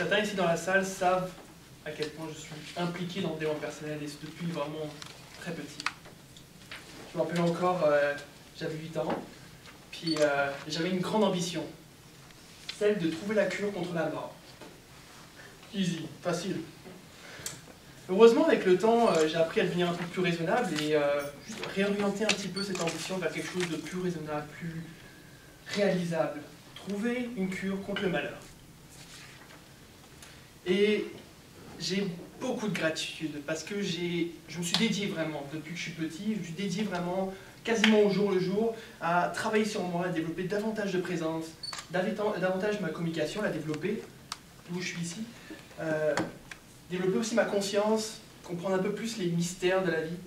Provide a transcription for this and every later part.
certains ici dans la salle savent à quel point je suis impliqué dans le développement personnel, et c'est depuis vraiment très petit. Je me rappelle encore, j'avais 8 ans, puis j'avais une grande ambition, celle de trouver la cure contre la mort. Easy, facile. Heureusement, avec le temps, j'ai appris à devenir un peu plus raisonnable et juste réorienter un petit peu cette ambition vers quelque chose de plus raisonnable, plus réalisable. Trouver une cure contre le malheur. Et j'ai beaucoup de gratitude parce que je me suis dédié vraiment, depuis que je suis petit, je me suis dédié vraiment quasiment au jour le jour à travailler sur moi, à développer davantage de présence, davantage ma communication, la développer, d'où je suis ici. Développer aussi ma conscience, comprendre un peu plus les mystères de la vie.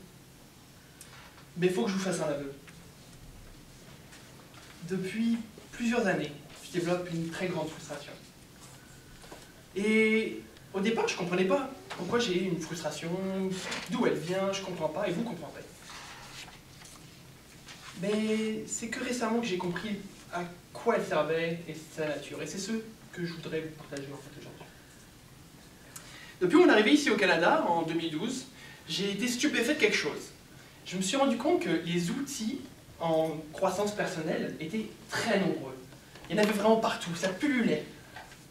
Mais il faut que je vous fasse un aveu. Depuis plusieurs années, je développe une très grande frustration. Et au départ, je ne comprenais pas pourquoi j'ai une frustration, d'où elle vient, je ne comprends pas, et vous comprendrez. Mais c'est que récemment que j'ai compris à quoi elle servait et sa nature. Et c'est ce que je voudrais vous partager en fait aujourd'hui. Depuis mon arrivée ici au Canada, en 2012, j'ai été stupéfait de quelque chose. Je me suis rendu compte que les outils en croissance personnelle étaient très nombreux. Il y en avait vraiment partout, ça pullulait.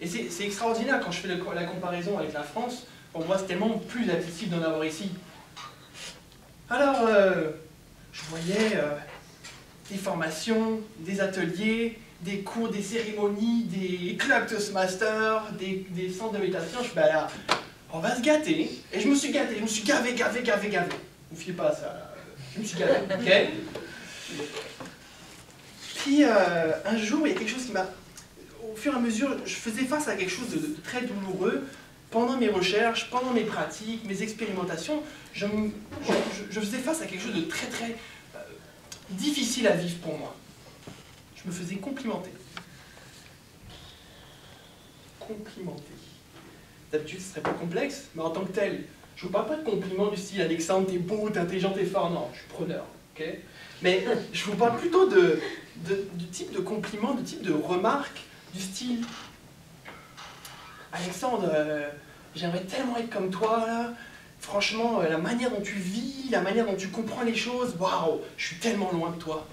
Et c'est extraordinaire quand je fais la comparaison avec la France. Pour moi, c'est tellement plus accessible d'en avoir ici. Alors, je voyais des formations, des ateliers, des cours, des cérémonies, des clubs Toastmasters, des centres de méditation. Je suis là, on va se gâter. Et je me suis gâté, je me suis gavé. Vous fiez pas à ça, là. Je me suis gavé, ok? Puis, un jour, il y a quelque chose qui m'a... Au fur et à mesure, je faisais face à quelque chose de très douloureux. Pendant mes recherches, pendant mes pratiques, mes expérimentations, je faisais face à quelque chose de très difficile à vivre pour moi. Je me faisais complimenter. D'habitude, ce serait pas complexe, mais en tant que tel, je ne vous parle pas de compliments du style Alexandre, t'es beau, t'es intelligent, t'es fort. Non, je suis preneur. Okay, mais je vous parle plutôt du type de compliments, du type de remarques, du style Alexandre, j'aimerais tellement être comme toi, là. Franchement, la manière dont tu vis, la manière dont tu comprends les choses, waouh, je suis tellement loin de toi.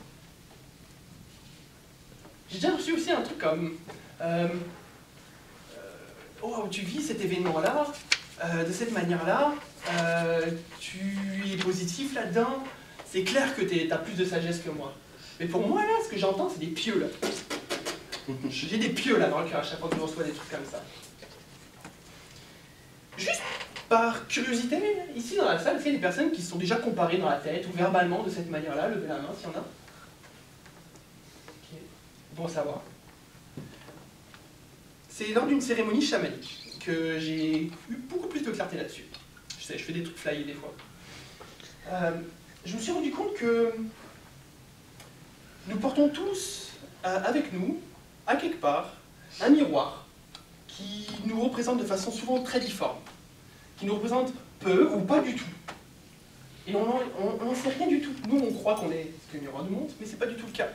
J'ai déjà reçu aussi un truc comme oh, tu vis cet événement-là, de cette manière-là, tu es positif là-dedans, c'est clair que tu as plus de sagesse que moi. Mais pour moi, là, ce que j'entends, c'est des pieux, là. J'ai des pieux, là, dans le cœur, à chaque fois que je reçois des trucs comme ça. Juste par curiosité, ici dans la salle, il y a des personnes qui se sont déjà comparées dans la tête, ou verbalement, de cette manière-là. Levez la main, s'il y en a. Okay. Bon à savoir. C'est lors d'une cérémonie chamanique que j'ai eu beaucoup plus de clarté là-dessus. Je sais, je fais des trucs flyés des fois. Je me suis rendu compte que nous portons tous avec nous, à quelque part, un miroir qui nous représente de façon souvent très difforme, qui nous représente peu ou pas du tout. Et on n'en sait rien du tout. Nous, on croit qu'on est ce que le miroir nous montre, mais ce n'est pas du tout le cas.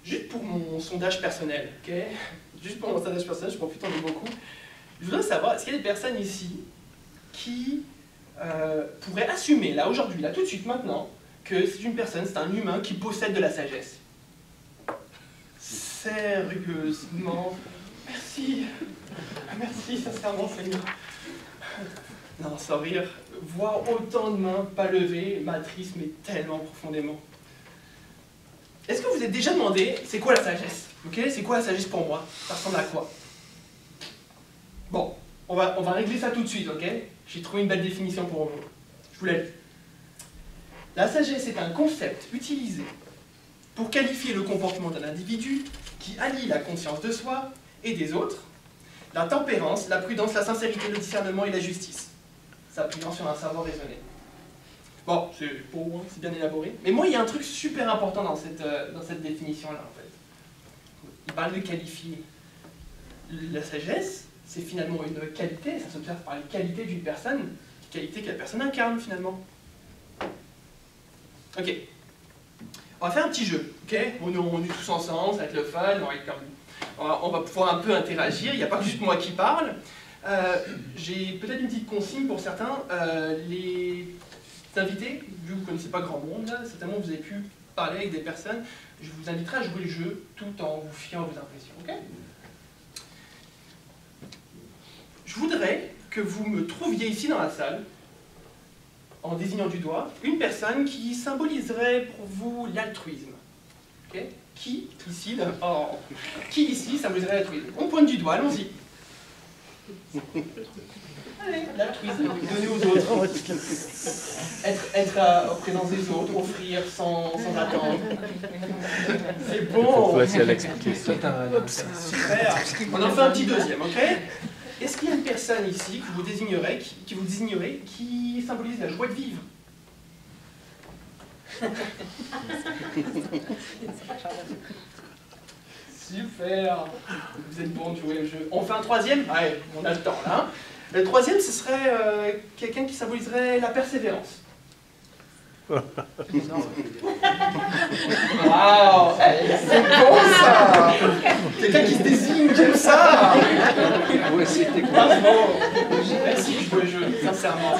Juste pour mon sondage personnel, ok? Juste pour mon sondage personnel, je profite en ai beaucoup. Je voudrais savoir, est-ce qu'il y a des personnes ici qui pourraient assumer, là, aujourd'hui, là, tout de suite, maintenant, que c'est une personne, c'est un humain qui possède de la sagesse? Sérieusement, merci, merci sincèrement Seigneur. Non, sans rire, voir autant de mains pas levées m'attriste mais tellement profondément. Est-ce que vous vous êtes déjà demandé, c'est quoi la sagesse? Okay, c'est quoi la sagesse pour moi? Ça ressemble à quoi? Bon, on va régler ça tout de suite, ok? J'ai trouvé une belle définition pour vous. Je vous la lis. La sagesse est un concept utilisé pour qualifier le comportement d'un individu qui allie la conscience de soi et des autres, la tempérance, la prudence, la sincérité, le discernement et la justice, s'appuyant sur un savoir raisonné. Bon, c'est beau, hein, c'est bien élaboré. Mais moi, il y a un truc super important dans cette définition-là, en fait. Il parle de qualifier. La sagesse, c'est finalement une qualité, ça s'observe par les qualités d'une personne, qualité que la personne incarne, finalement. Ok. On va faire un petit jeu, ok? On est tous ensemble, ça va être le fun, on va être comme... On va pouvoir un peu interagir, il n'y a pas juste moi qui parle. J'ai peut-être une petite consigne pour certains. Les invités, vu que vous ne connaissez pas grand monde, là, certainement vous avez pu parler avec des personnes, je vous inviterai à jouer le jeu tout en vous fiant à vos impressions. Okay, je voudrais que vous me trouviez ici dans la salle, en désignant du doigt, une personne qui symboliserait pour vous l'altruisme. Okay, qui ici symboliserait l'altruisme? On pointe du doigt, allons-y. Allez, l'altruisme, donner aux autres. Être en présence des autres, offrir sans attendre. C'est bon. Super. On en fait un petit deuxième, ok? Est-ce qu'il y a une personne ici que vous désignerez, qui symbolise la joie de vivre? Super. Vous êtes bon de jouer le jeu. On fait un troisième? Allez, on a le temps là. Le troisième, ce serait quelqu'un qui symboliserait la persévérance. Waouh, c'est bon ça! Quelqu'un qui se désigne, j'aime ça! Bravo! Merci de jouer le jeu, sincèrement.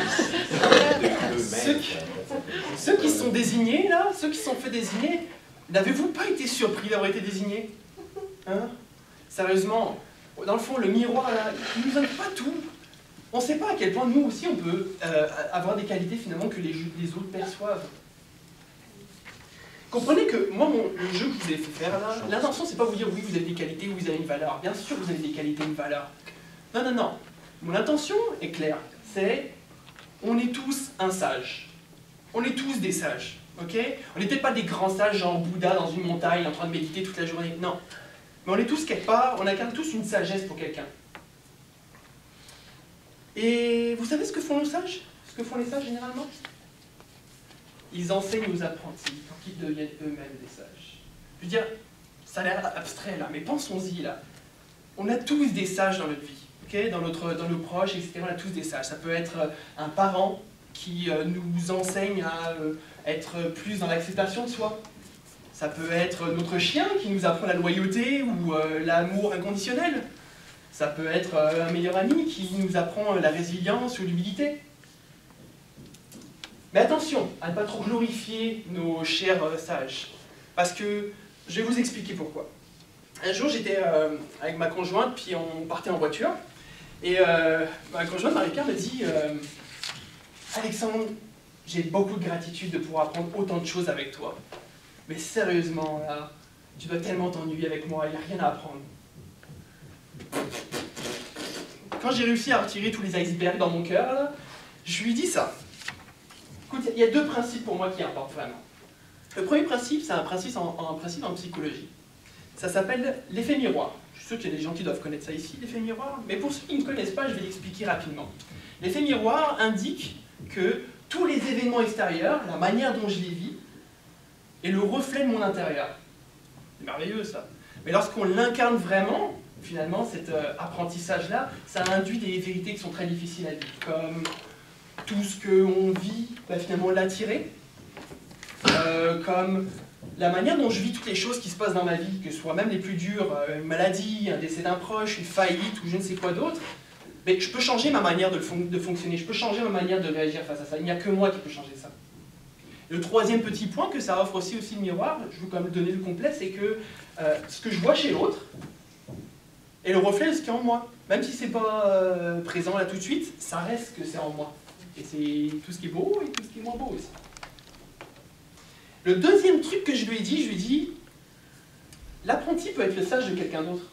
Ceux qui sont désignés là, ceux qui sont fait désigner, n'avez-vous pas été surpris d'avoir été désignés? Hein? Sérieusement, dans le fond, le miroir là, il nous donne pas tout. On ne sait pas à quel point nous aussi on peut avoir des qualités finalement que les autres perçoivent. Comprenez que moi, le jeu que je vous ai fait faire là, l'intention c'est pas vous dire oui vous avez des qualités ou vous avez une valeur. Bien sûr vous avez des qualités et une valeur. Non, non, non. Mon intention est claire. C'est on est tous un sage. On est tous des sages. Ok? On n'est peut-être pas des grands sages genre Bouddha dans une montagne en train de méditer toute la journée. Non. Mais on est tous quelque part, on incarne tous une sagesse pour quelqu'un. Et vous savez ce que font nos sages? Ce que font les sages généralement? Ils enseignent aux apprentis pour qu'ils deviennent eux-mêmes des sages. Je veux dire, ça a l'air abstrait là, mais pensons-y là. On a tous des sages dans notre vie, okay? Dans nos proches, etc. On a tous des sages. Ça peut être un parent qui nous enseigne à être plus dans l'acceptation de soi. Ça peut être notre chien qui nous apprend la loyauté ou l'amour inconditionnel. Ça peut être un meilleur ami qui nous apprend la résilience ou l'humilité. Mais attention à ne pas trop glorifier nos chers sages. Parce que je vais vous expliquer pourquoi. Un jour, j'étais avec ma conjointe, puis on partait en voiture. Et ma conjointe, Marie-Pierre, me dit Alexandre, j'ai beaucoup de gratitude de pouvoir apprendre autant de choses avec toi. Mais sérieusement, là, tu dois tellement t'ennuyer avec moi, il n'y a rien à apprendre. Quand j'ai réussi à retirer tous les icebergs dans mon cœur, là, je lui dis ça. Écoute, il y a deux principes pour moi qui importent vraiment. Le premier principe, c'est un principe en psychologie. Ça s'appelle l'effet miroir. Je suis sûr qu'il y a des gens qui doivent connaître ça ici, l'effet miroir. Mais pour ceux qui ne connaissent pas, je vais l'expliquer rapidement. L'effet miroir indique que tous les événements extérieurs, la manière dont je les vis, est le reflet de mon intérieur. C'est merveilleux ça. Mais lorsqu'on l'incarne vraiment, finalement, cet apprentissage-là, ça induit des vérités qui sont très difficiles à vivre, comme tout ce qu'on vit, bah, finalement l'attirer, comme la manière dont je vis toutes les choses qui se passent dans ma vie, que ce soit même les plus dures, une maladie, un décès d'un proche, une faillite ou je ne sais quoi d'autre, mais je peux changer ma manière de fonctionner, je peux changer ma manière de réagir face à ça. Il n'y a que moi qui peux changer ça. Le troisième petit point que ça offre aussi le miroir, je veux quand même donner le complet, c'est que ce que je vois chez l'autre est le reflet de ce qui est en moi. Même si ce n'est pas présent là tout de suite, ça reste que c'est en moi. Et c'est tout ce qui est beau et tout ce qui est moins beau aussi. Le deuxième truc que je lui ai dit, l'apprenti peut être le sage de quelqu'un d'autre.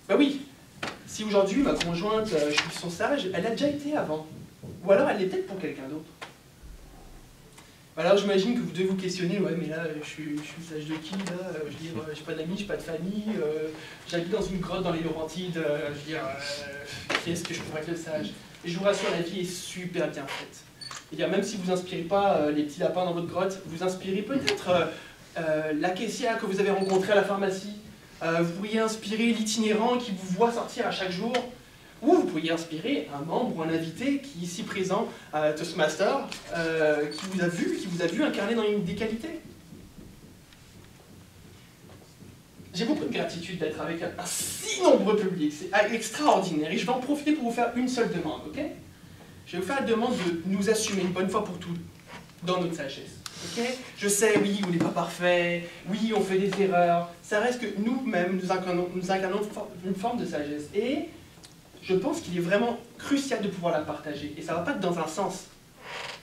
Ben oui, si aujourd'hui ma conjointe, je suis son sage, elle a déjà été avant. Ou alors elle l'est peut-être pour quelqu'un d'autre. Alors j'imagine que vous devez vous questionner, ouais mais là je suis sage de qui là? Je veux dire, j'ai pas d'amis, j'ai pas de famille, j'habite dans une grotte dans les Laurentides, je veux dire, qui est-ce que je pourrais être le sage? Et je vous rassure, la vie est super bien faite. Et même si vous n'inspirez pas les petits lapins dans votre grotte, vous inspirez peut-être la caissière que vous avez rencontrée à la pharmacie, vous pourriez inspirer l'itinérant qui vous voit sortir à chaque jour, ou vous pourriez inspirer un membre ou un invité qui est ici présent à Toastmaster, qui vous a vu incarner dans des qualités. j'ai beaucoup de gratitude d'être avec un si nombreux public, c'est extraordinaire, et je vais en profiter pour vous faire une seule demande, ok? Je vais vous faire la demande de nous assumer une bonne fois pour toutes dans notre sagesse. Okay. Je sais, oui, on n'est pas parfait, oui, on fait des erreurs, ça reste que nous-mêmes, nous incarnons une forme de sagesse. Et je pense qu'il est vraiment crucial de pouvoir la partager. Et ça ne va pas dans un sens.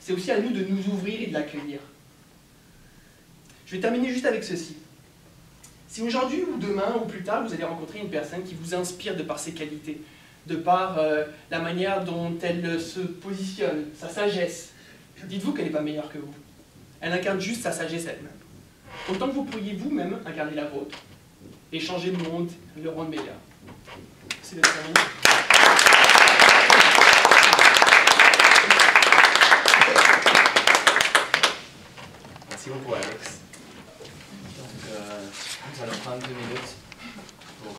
C'est aussi à nous de nous ouvrir et de l'accueillir. Je vais terminer juste avec ceci. Si aujourd'hui ou demain ou plus tard, vous allez rencontrer une personne qui vous inspire de par ses qualités, de par la manière dont elle se positionne, sa sagesse, dites-vous qu'elle n'est pas meilleure que vous. Elle incarne juste sa sagesse elle-même. Autant que vous pourriez vous-même incarner la vôtre et changer le monde, le rendre meilleur. C'est le terminé. Merci beaucoup Alex. Donc nous allons prendre 2 minutes